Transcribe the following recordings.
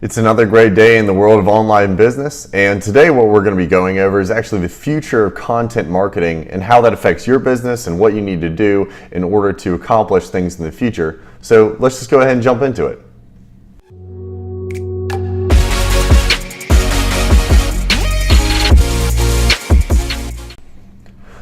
It's another great day in the world of online business, and today what we're going to be going over is actually the future of content marketing and how that affects your business and what you need to do in order to accomplish things in the future. So let's just go ahead and jump into it.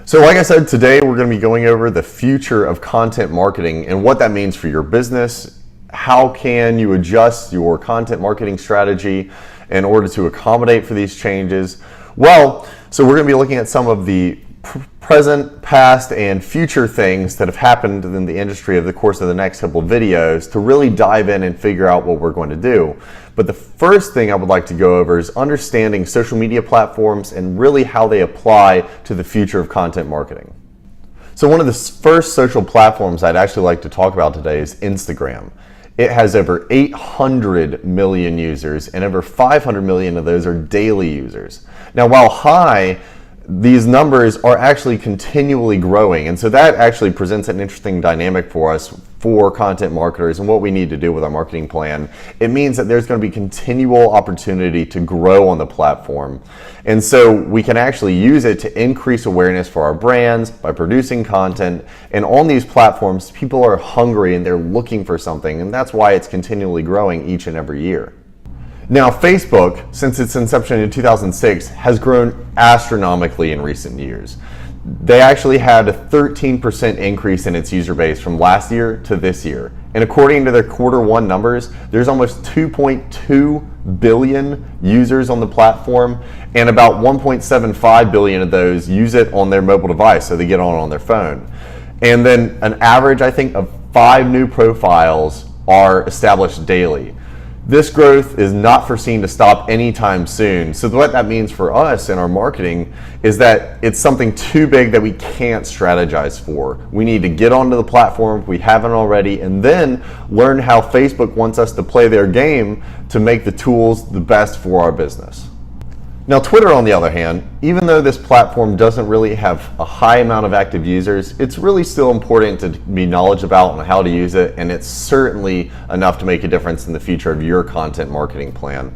So like I said, today we're going to be going over the future of content marketing and what that means for your business. How can you adjust your content marketing strategy in order to accommodate for these changes? Well, so we're going to be looking at some of the present, past, and future things that have happened in the industry over the course of the next couple of videos to really dive in and figure out what we're going to do. But the first thing I would like to go over is understanding social media platforms and really how they apply to the future of content marketing. So one of the first social platforms I'd actually like to talk about today is Instagram. It has over 800 million users, and over 500 million of those are daily users. Now, while high, these numbers are actually continually growing, and so that actually presents an interesting dynamic for us for content marketers and what we need to do with our marketing plan. It means that there's going to be continual opportunity to grow on the platform, and so we can actually use it to increase awareness for our brands by producing content. And on these platforms, people are hungry and they're looking for something, and that's why it's continually growing each and every year. Now, Facebook, since its inception in 2006, has grown astronomically in recent years. They actually had a 13% increase in its user base from last year to this year. And according to their Q1 numbers, there's almost 2.2 billion users on the platform, and about 1.75 billion of those use it on their mobile device, so they get on their phone. And then an average, I think, of 5 new profiles are established daily. This growth is not foreseen to stop anytime soon. So what that means for us in our marketing is that it's something too big that we can't strategize for. We need to get onto the platform if we haven't already, and then learn how Facebook wants us to play their game to make the tools the best for our business. Now, Twitter, on the other hand, even though this platform doesn't really have a high amount of active users, it's really still important to be knowledgeable about and how to use it, and it's certainly enough to make a difference in the future of your content marketing plan.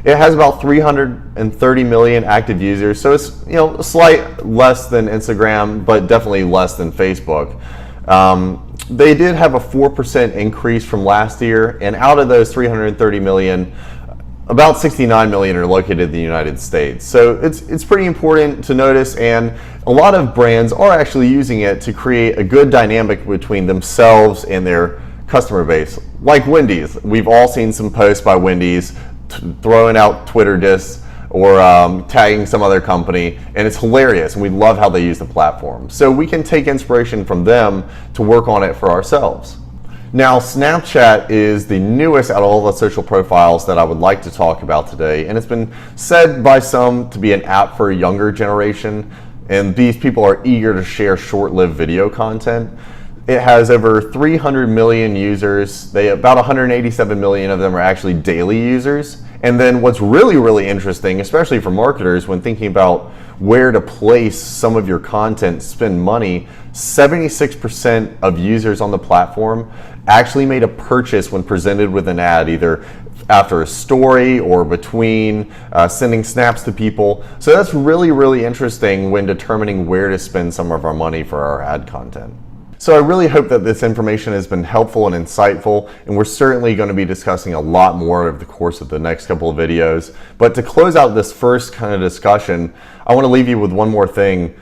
It has about 330 million active users, so it's a slight less than Instagram, but definitely less than Facebook. They did have a 4% increase from last year, and out of those 330 million, about 69 million are located in the United States. So it's pretty important to notice, and a lot of brands are actually using it to create a good dynamic between themselves and their customer base. Like Wendy's, we've all seen some posts by Wendy's throwing out Twitter discs or tagging some other company, and it's hilarious, and we love how they use the platform. So we can take inspiration from them to work on it for ourselves. Now, Snapchat is the newest out of all the social profiles that I would like to talk about today, and it's been said by some to be an app for a younger generation, and these people are eager to share short-lived video content. It has over 300 million users. About 187 million of them are actually daily users. And then what's really interesting, especially for marketers when thinking about where to place some of your content, spend money, 76% of users on the platform actually made a purchase when presented with an ad, either after a story or between sending snaps to people. So that's really interesting when determining where to spend some of our money for our ad content. So I really hope that this information has been helpful and insightful, and we're certainly going to be discussing a lot more over the course of the next couple of videos. But to close out this first kind of discussion, I want to leave you with one more thing.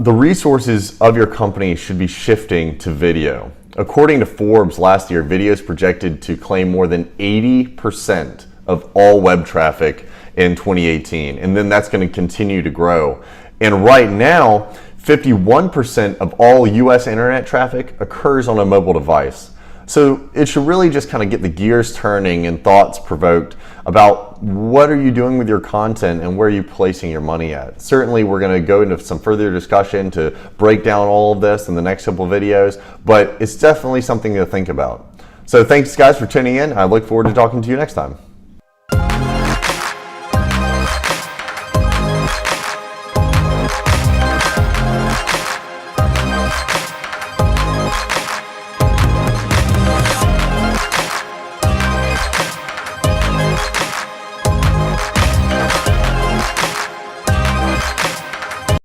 The resources of your company should be shifting to video. According to Forbes last year, video is projected to claim more than 80% of all web traffic in 2018, and then that's going to continue to grow. And right now, 51% of all US internet traffic occurs on a mobile device. So it should really just kind of get the gears turning and thoughts provoked about what are you doing with your content and where are you placing your money at. Certainly we're going to go into some further discussion to break down all of this in the next couple of videos, but it's definitely something to think about. So thanks guys for tuning in. I look forward to talking to you next time.